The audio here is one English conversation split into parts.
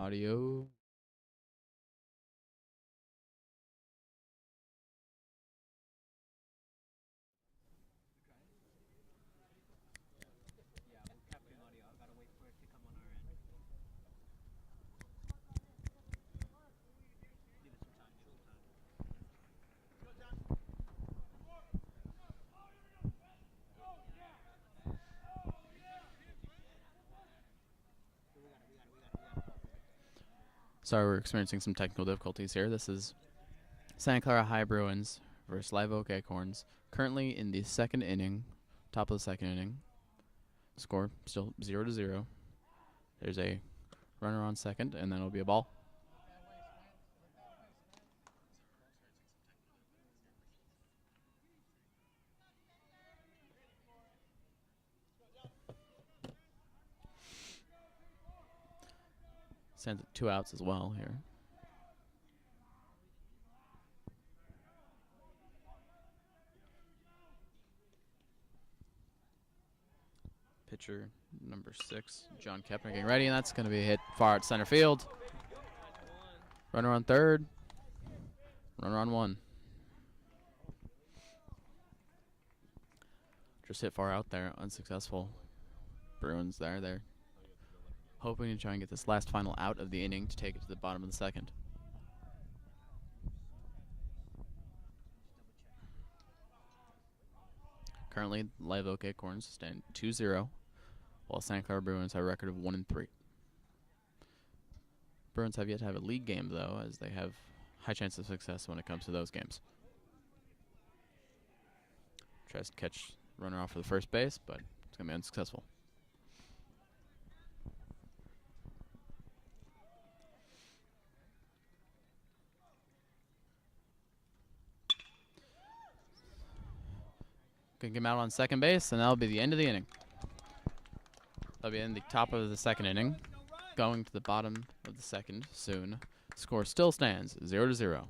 audio. Sorry, we're experiencing some technical difficulties here. This is Santa Clara High Bruins versus Live Oak Acorns. Currently in the second inning, top of the second inning. Score still 0-0. There's a runner on second, and then it'll be a ball. Stands at 2 outs as well here. Pitcher number 6, John Kepner, getting ready, and that's going to be hit far out center field. Runner on third. Runner on one. Just hit far out there, unsuccessful. Bruins there. They're hoping to try and get this last final out of the inning to take it to the bottom of the second. Currently, Live Oak Acorns stand 2-0, while Santa Clara Bruins have a record of 1-3. Bruins have yet to have a league game, though, as they have high chance of success when it comes to those games. Tries to catch runner off for the first base, but it's going to be unsuccessful. Going to get him out on second base, and that'll be the end of the inning. That'll be in the top of the second inning. Going to the bottom of the second soon. Score still stands 0-0.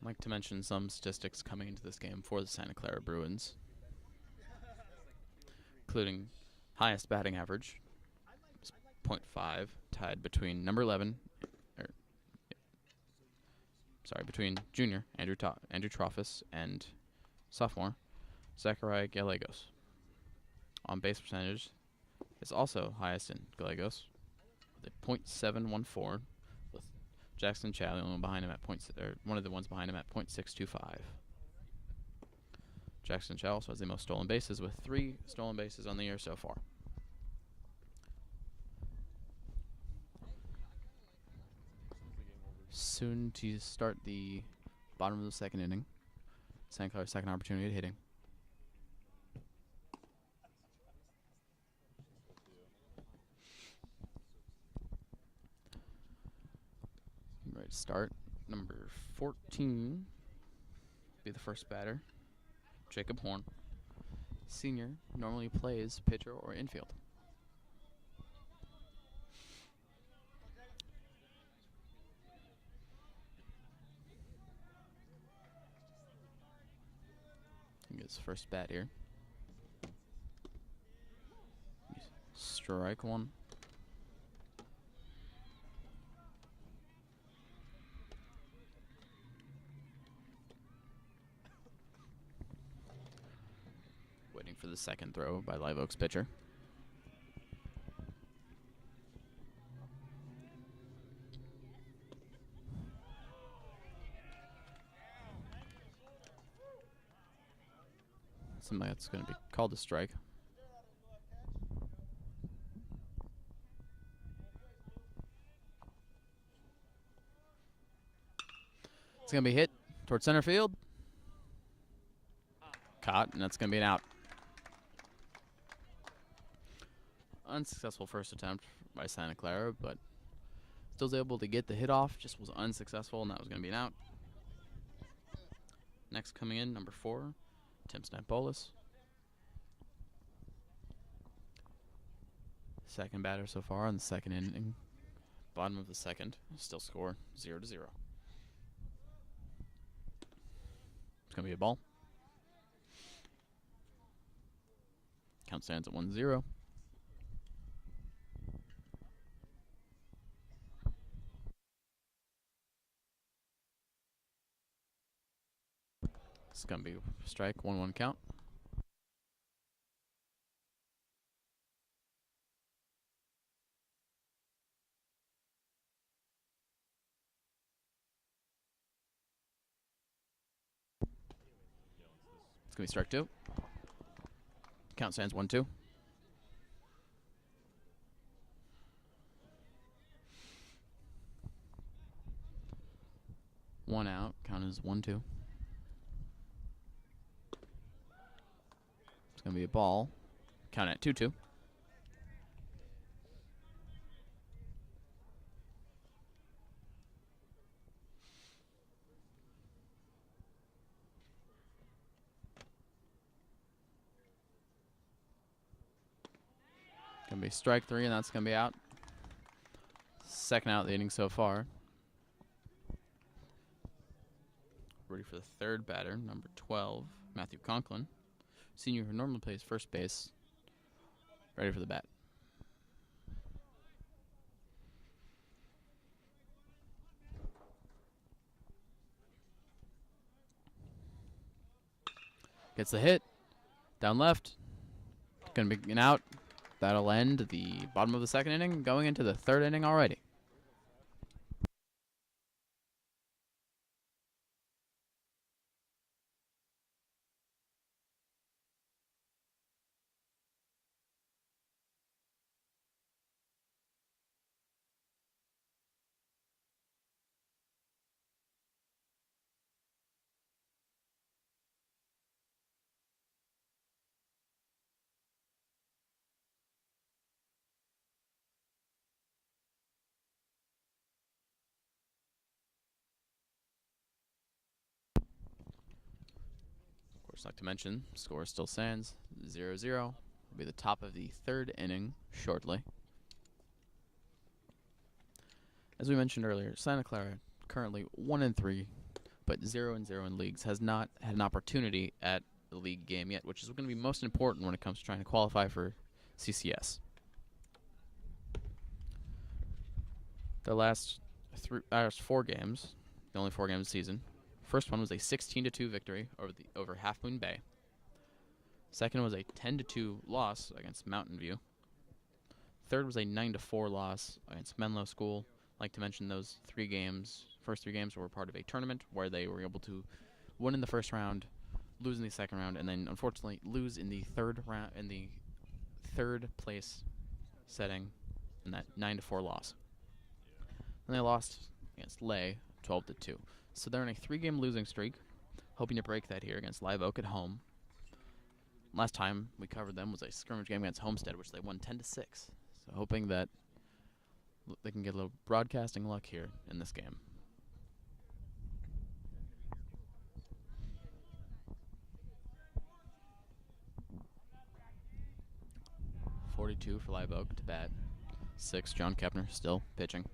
I'd like to mention some statistics coming into this game for the Santa Clara Bruins, including highest batting average, .5, tied between number 11, between junior Andrew Troffus and sophomore Zachariah Gallegos. On base percentage is also highest in Gallegos with a .714, with Jackson Chow the only one behind him at one of the ones behind him at .625. Jackson Chow also has the most stolen bases with 3 stolen bases on the year so far. Soon to start the bottom of the second inning. Santa Clara's second opportunity at hitting. Ready to start. Number 14 be the first batter. Jacob Horn. Senior, normally plays pitcher or infield. His first bat here. Strike one. Waiting for the second throw by Live Oak's pitcher. Something that's going to be called a strike. It's going to be hit towards center field. Caught, and that's going to be an out. Unsuccessful first attempt by Santa Clara, but Still was able to get the hit off, just was unsuccessful, and that was going to be an out. Next coming in, number 4, Tim Stampolis. Second batter so far in the second inning. Bottom of the second, still score 0-0. It's going to be a ball. Count stands at 1-0. It's going to be strike, 1-1 count. It's going to be strike 2. Count stands 1-2. One out. Count is 1-2. It's going to be a ball. Count at 2-2. Going to be strike 3, and that's going to be out. Second out of the inning so far. Ready for the third batter, number 12, Matthew Conklin. Senior who normally plays first base. Ready for the bat. Gets the hit. Down left. Going to be an out. That'll end the bottom of the second inning, going into the third inning already. Of course, like to mention, score still stands 0-0. Will be the top of the third inning shortly. As we mentioned earlier, Santa Clara currently 1-3, but 0-0 in leagues, has not had an opportunity at the league game yet, which is going to be most important when it comes to trying to qualify for CCS. The last 4 games, the only 4 games of the season. First one was a 16-2 victory over Half Moon Bay. Second was a 10-2 loss against Mountain View. Third was a 9-4 loss against Menlo School. I'd like to mention those 3 games. First 3 games were part of a tournament where they were able to win in the first round, lose in the second round, and then unfortunately lose in the third round in the third place setting in that 9-4 loss. And they lost against Lay 12-2. So they're in a 3-game losing streak, hoping to break that here against Live Oak at home. Last time we covered them was a scrimmage game against Homestead, which they won 10-6. So hoping that they can get a little broadcasting luck here in this game. .42 for Live Oak to bat. 6, John Kepner still pitching.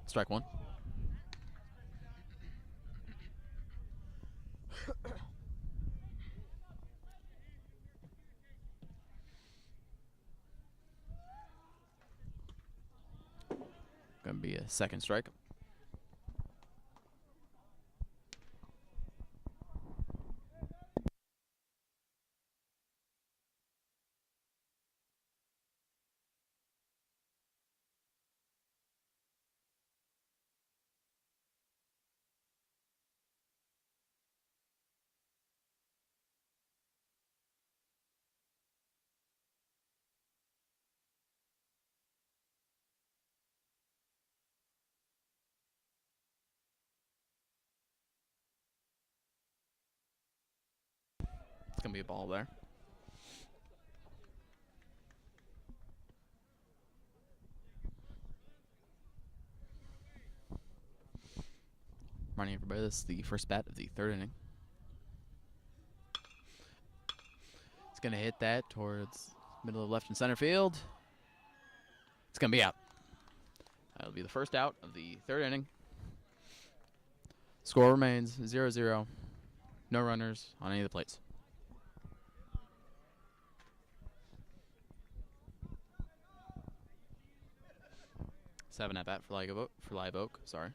Strike 1. Gonna be a second strike. going to be a ball there. Running everybody, this is the first bat of the third inning. It's going to hit that towards middle of left and center field. It's going to be out. That'll be the first out of the third inning. Score remains 0-0. No runners on any of the plates. Seven at bat for Live Oak. Sorry.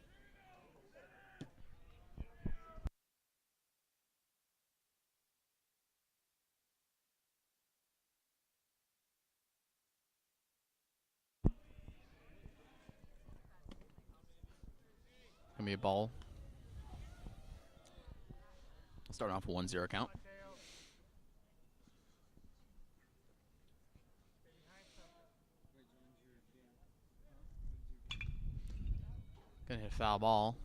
Gonna be a ball. Starting off a 1-0 count. Gonna hit a foul ball.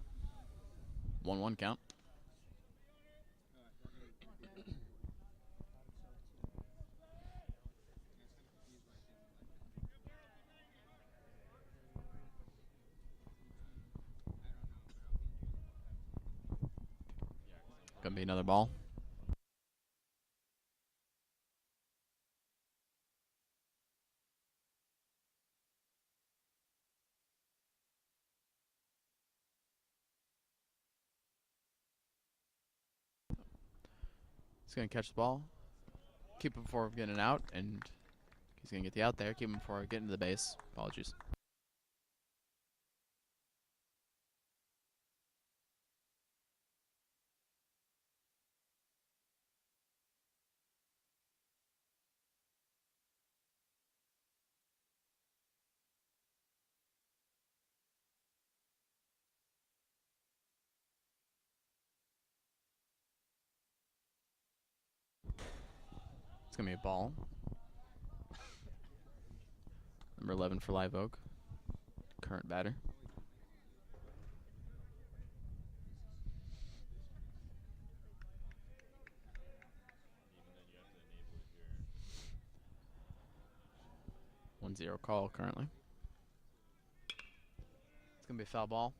1-1 count. Gonna be another ball. He's gonna catch the ball, keep it before getting it out, and he's gonna get the out there, keep him before getting to the base. Apologies. It's gonna be a ball. Number 11 for Live Oak. Current batter. One zero call currently. It's gonna be a foul ball.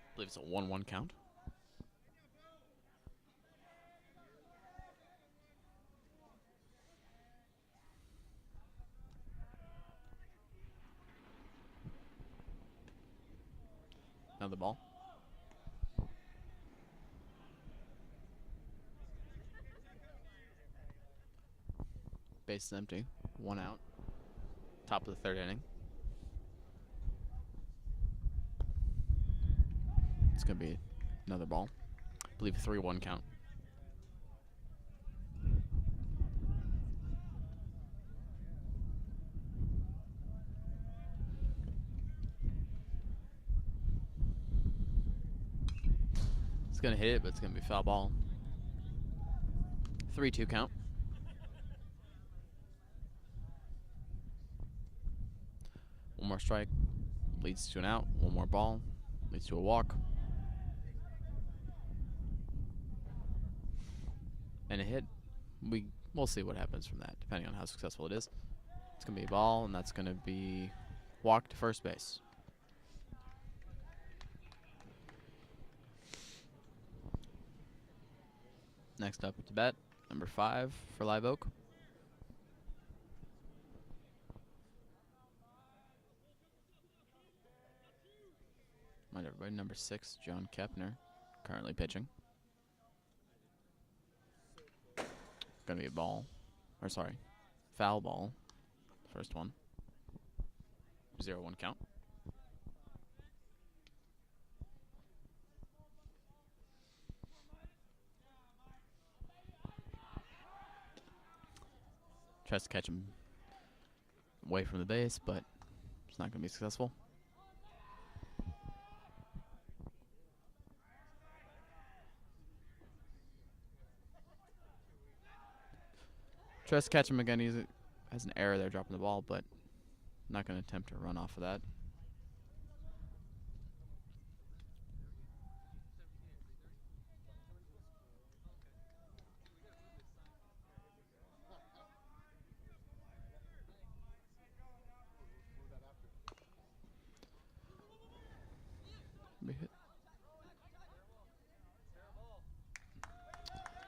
I believe it's a 1-1 count. Another ball. Base is empty. 1 out. Top of the third inning. It's going to be another ball. I believe a 3-1 count. It's going to hit it, but it's going to be a foul ball. 3-2 count. One more strike leads to an out. One more ball leads to a walk. And a hit. We'll see what happens from that, depending on how successful it is. It's going to be a ball, and that's going to be walk to first base. Next up to bat, number 5 for Live Oak. Mind everybody, number 6, John Kepner, currently pitching. Gonna be a ball. Or sorry, foul ball. First one. 0-1 count. Tries to catch him away from the base, but it's not going to be successful. Tries to catch him again. He has an error there dropping the ball, but not going to attempt to run off of that.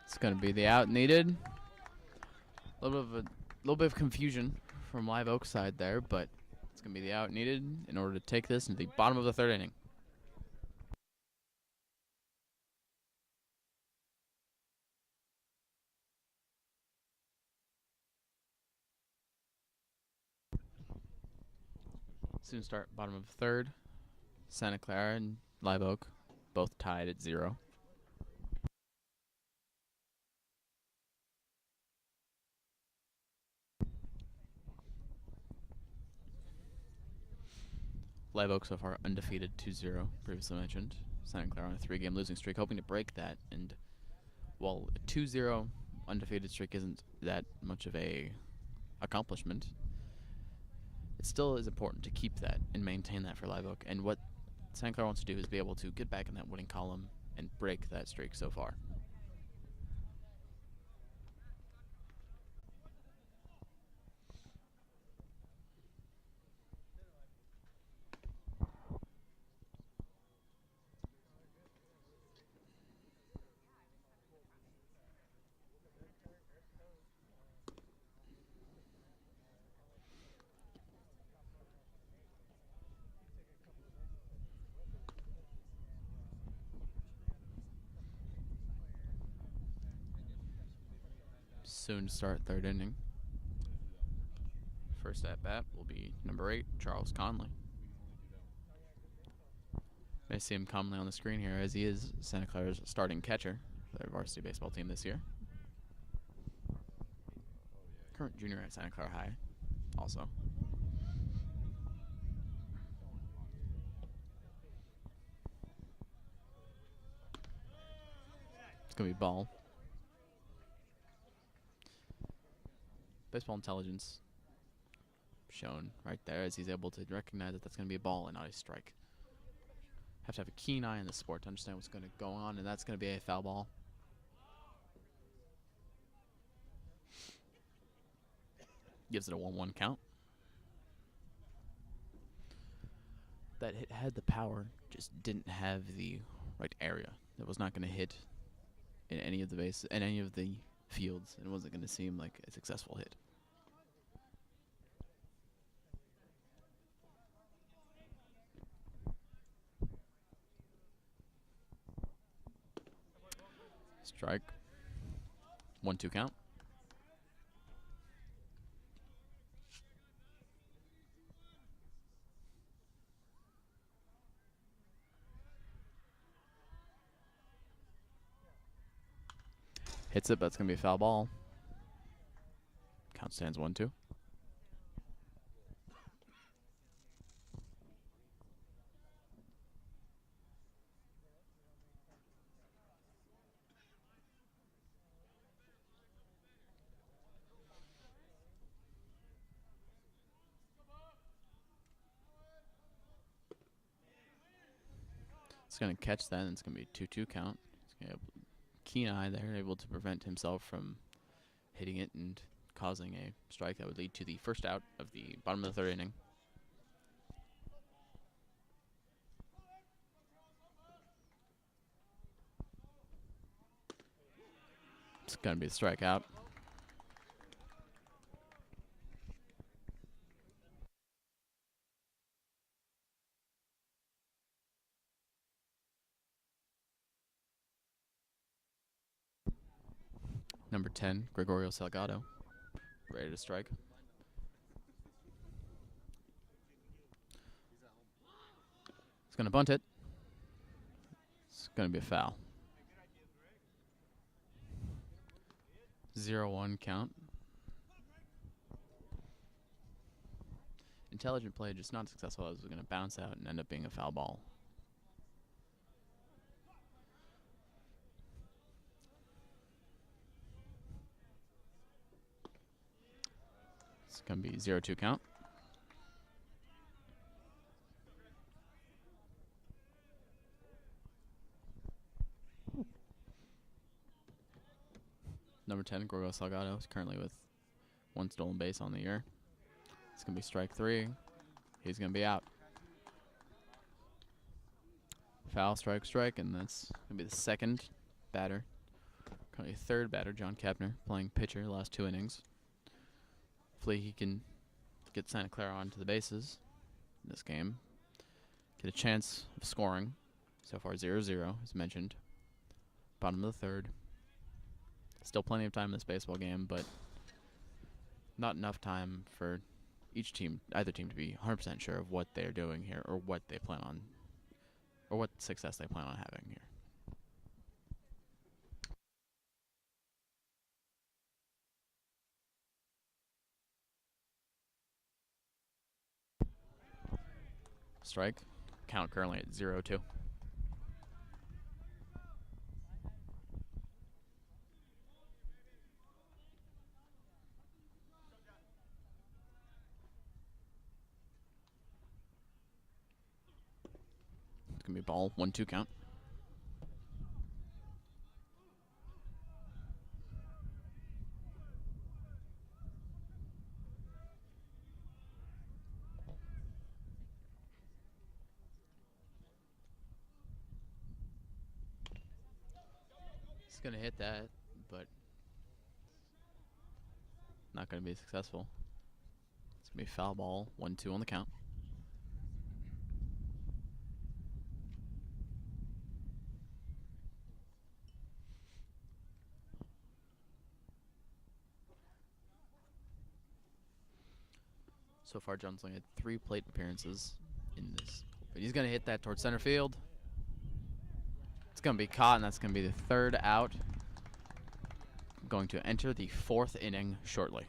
It's going to be the out needed. A little bit of confusion from Live Oak's side there, but it's going to be the out needed in order to take this into the bottom of the third inning. Soon start bottom of the third. Santa Clara and Live Oak both tied at 0. Live Oak so far undefeated 2-0, previously mentioned. Santa Clara on a 3-game losing streak, hoping to break that. And while a 2-0 undefeated streak isn't that much of a accomplishment, it still is important to keep that and maintain that for Live Oak. And what Santa Clara wants to do is be able to get back in that winning column and break that streak so far. Soon to start third inning. First at bat will be number 8, Charles Conley. I see him commonly on the screen here as he is Santa Clara's starting catcher for their varsity baseball team this year. Current junior at Santa Clara High, also. It's going to be ball. Baseball intelligence shown right there as he's able to recognize that that's going to be a ball and not a strike. Have to have a keen eye in the sport to understand what's going to go on, and that's going to be a foul ball. Gives it a 1-1 count. That hit had the power, just didn't have the right area. It was not going to hit in any of the fields, and it wasn't going to seem like a successful hit. Strike. 1-2 count. Hits it, but it's going to be a foul ball. Count stands 1-2. It's going to catch that, and it's going to be a 2-2 count. He's going to have a keen eye there, able to prevent himself from hitting it and causing a strike that would lead to the first out of the bottom of the third inning. It's going to be a strikeout. Number 10, Gregorio Salgado, ready to strike. He's going to bunt it. It's going to be a foul. 0-1 count. Intelligent play, just not successful, as it was going to bounce out and end up being a foul ball. It's going to be 0-2 count. Number 10, Gorgo Salgado, is currently with 1 stolen base on the year. It's going to be strike 3. He's going to be out. Foul, strike, strike, and that's going to be the second batter. Currently third batter, John Kepner, playing pitcher the last 2 innings. Hopefully he can get Santa Clara onto the bases in this game. Get a chance of scoring. So far 0-0, as mentioned. Bottom of the third. Still plenty of time in this baseball game, but not enough time for either team to be 100% sure of what they're doing here or what they plan on, or what success they plan on having here. Strike. Count currently at 0-2. It's going to be ball, 1-2 count. He's going to hit that, but not going to be successful. It's going to be foul ball, 1-2 on the count. So far, John's only had 3 plate appearances in this. But he's going to hit that towards center field. It's going to be caught, and that's going to be the 3rd out. Going to enter the 4th inning shortly.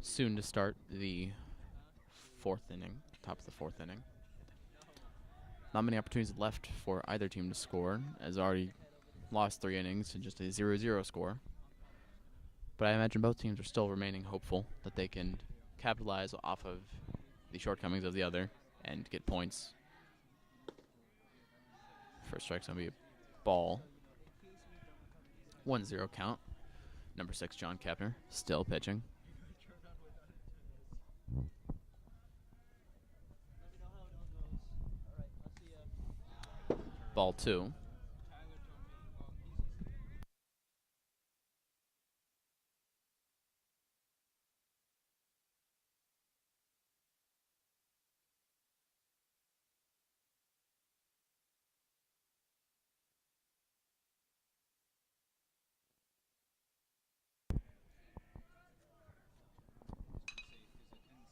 Soon to start the 4th inning, top of the 4th inning. Not many opportunities left for either team to score, as already lost 3 innings to just a 0-0 score. But I imagine both teams are still remaining hopeful that they can capitalize off of the shortcomings of the other and get points. First strike's going to be a ball. 1-0 count. Number 6, John Kepner, still pitching. Ball 2.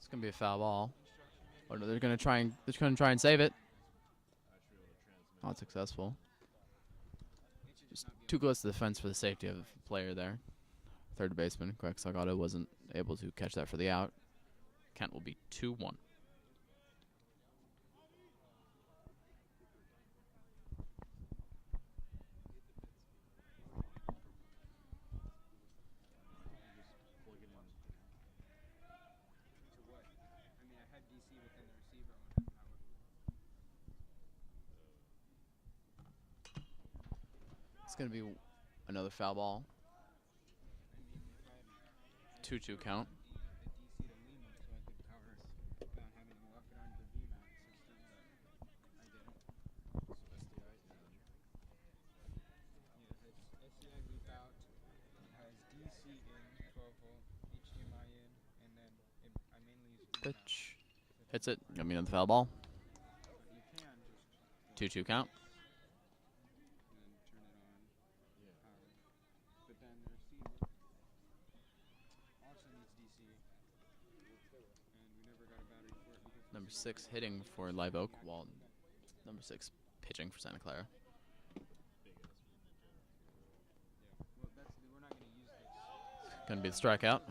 It's gonna be a foul ball. Oh no, they're gonna try and save it. Not successful. Just too close to the fence for the safety of the player there. Third baseman, Greg Salgado, wasn't able to catch that for the out. Count will be 2-1. It's going to be another foul ball. 2-2 count. Pitch. Hits it. Gonna be another foul ball. 2-2 count. Number 6 hitting for Live Oak, while number 6 pitching for Santa Clara. Gonna be the strikeout.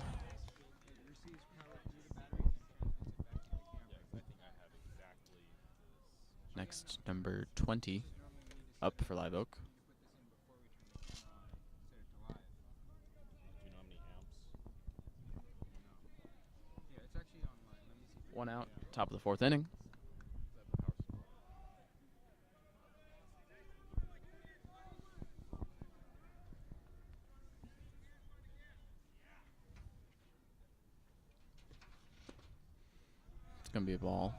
Next, number 20 up for Live Oak. One out, top of the fourth inning. It's gonna be a ball.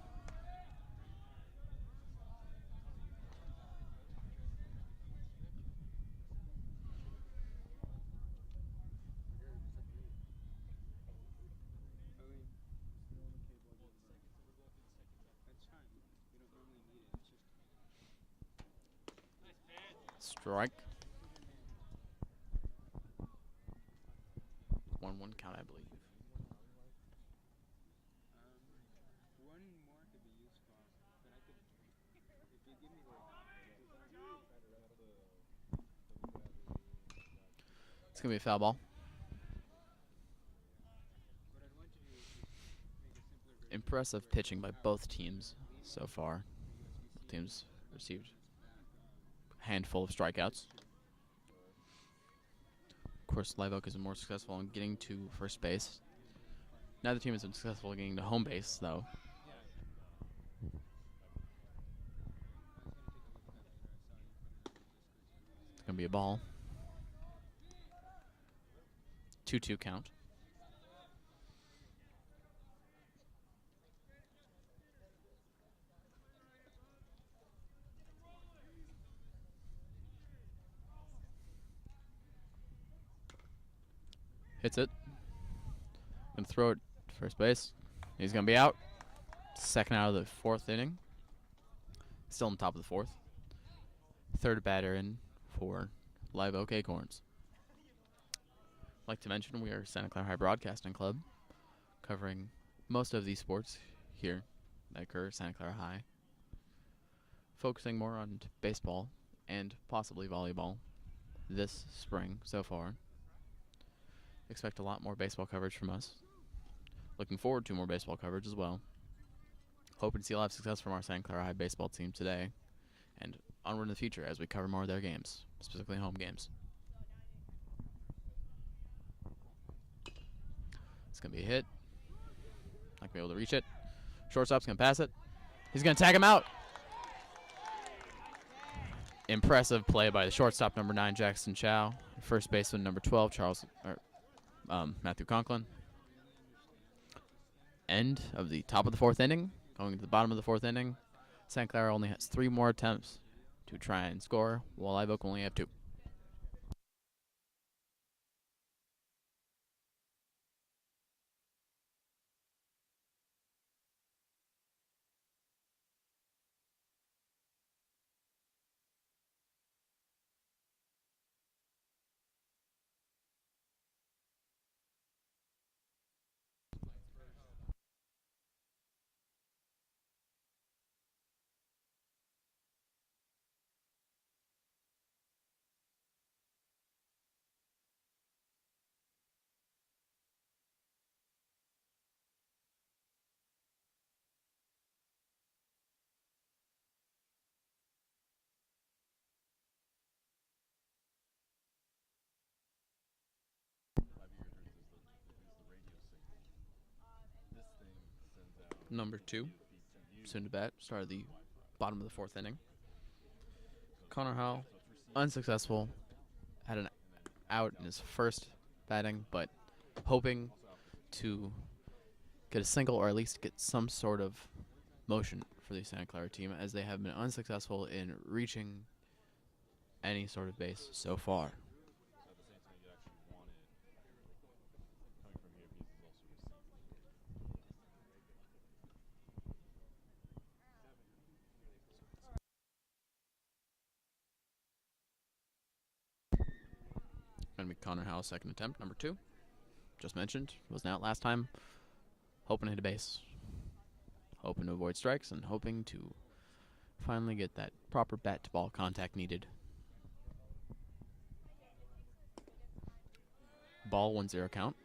Strike. 1-1 count, I believe. It's gonna be a foul ball. Impressive pitching by both teams so far. Both teams received a handful of strikeouts. Of course, Live Oak is more successful in getting to first base. Neither team has been successful in getting to home base, though. It's gonna be a ball. 2-2 count. Hits it. Gonna throw it to first base. He's gonna be out. Second out of the fourth inning. Still on top of the fourth. Third batter in for Live Oak Acorns. I'd like to mention we are Santa Clara High Broadcasting Club, covering most of these sports here that occur at Santa Clara High. Focusing more on baseball and possibly volleyball this spring so far. Expect a lot more baseball coverage from us. Looking forward to more baseball coverage as well. Hoping to see a lot of success from our Santa Clara High baseball team today and onward in the future as we cover more of their games, specifically home games. It's going to be a hit. Not going to be able to reach it. Shortstop's going to pass it. He's going to tag him out. Impressive play by the shortstop, number 9, Jackson Chow. First baseman, number 12, Matthew Conklin. End of the top of the fourth inning. Going to the bottom of the fourth inning. Santa Clara only has 3 more attempts to try and score, while Live Oak only have 2. Number 2, soon to bat, start of the bottom of the 4th inning. Connor Howell, unsuccessful, had an out in his first batting, but hoping to get a single or at least get some sort of motion for the Santa Clara team, as they have been unsuccessful in reaching any sort of base so far. Going to be Connor Howell's second attempt, number 2. Just mentioned, wasn't out last time. Hoping to hit a base. Hoping to avoid strikes and hoping to finally get that proper bat to ball contact needed. Ball 1-0 count.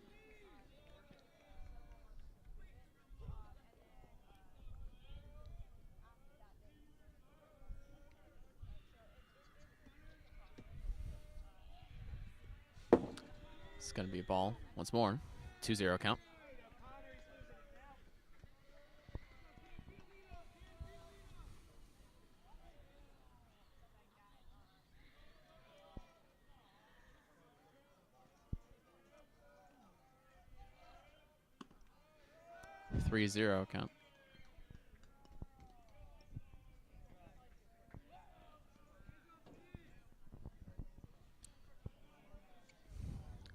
It's going to be a ball once more. 2-0 count. Three zero count.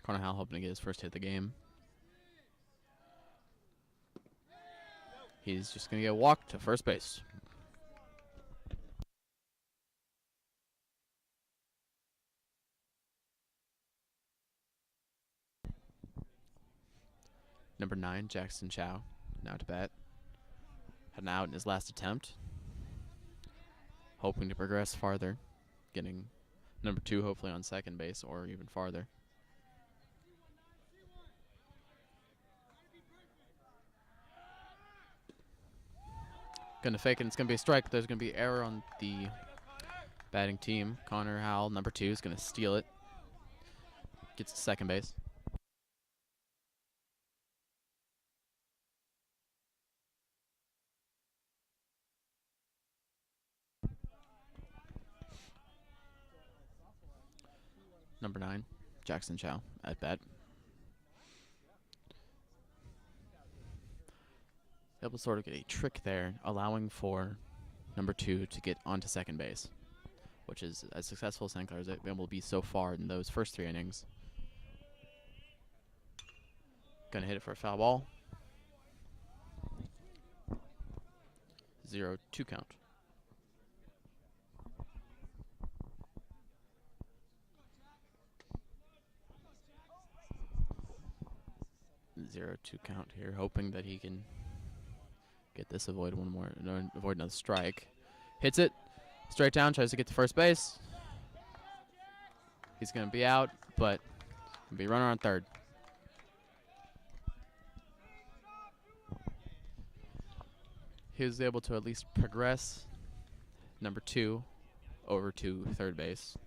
Connor Howell hoping to get his first hit of the game. He's just going to get walked to first base. Number 9, Jackson Chow, now to bat. Had an out in his last attempt. Hoping to progress farther. Getting number 2 hopefully on second base or even farther. Gonna fake it, it's gonna be a strike. There's gonna be error on the batting team. Connor Howell, number 2, is gonna steal it. Gets to second base. Number 9, Jackson Chow at bat. Able to sort of get a trick there, allowing for number 2 to get onto second base, which is as successful as Santa Clara has been able to be so far in those first 3 innings. Gonna hit it for a foul ball. 0-2 count. Zero two count here, hoping that he can get this, avoid another strike. Hits it straight down, tries to get to first base. He's gonna be out, but gonna be runner on third. He was able to at least progress number 2 over to third base.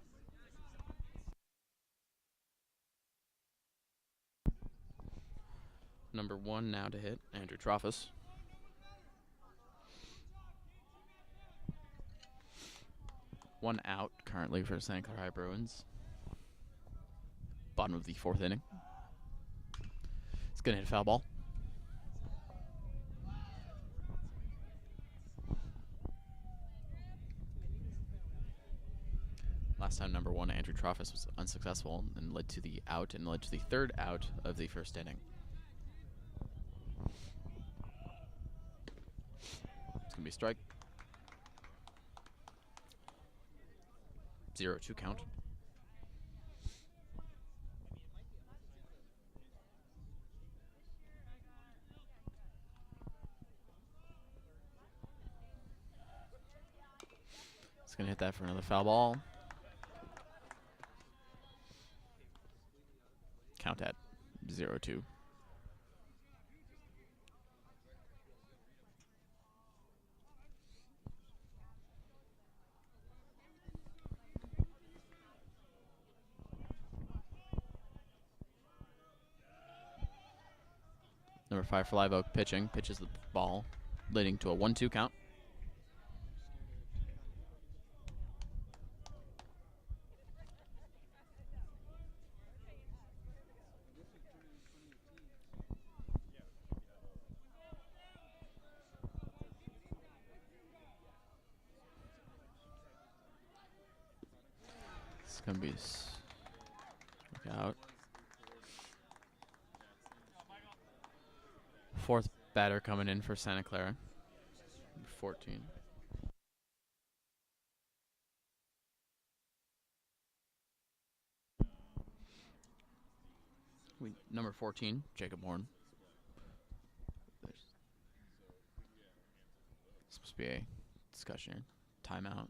Number 1 now to hit, Andrew Troffus. One out currently for Santa Clara High Bruins. Bottom of the 4th inning. It's going to hit a foul ball. Last time number 1, Andrew Troffus, was unsuccessful and led to the out and led to the 3rd out of the 1st inning. It's going to be a strike. 0-2 count. It's going to hit that for another foul ball. Count at 0-2. Number 5 for Live Oak pitching. Pitches the ball leading to a 1-2 count. It's gonna be look out. Fourth batter coming in for Santa Clara. 14. Number 14, Jacob Horn. There's supposed to be a discussion. Timeout.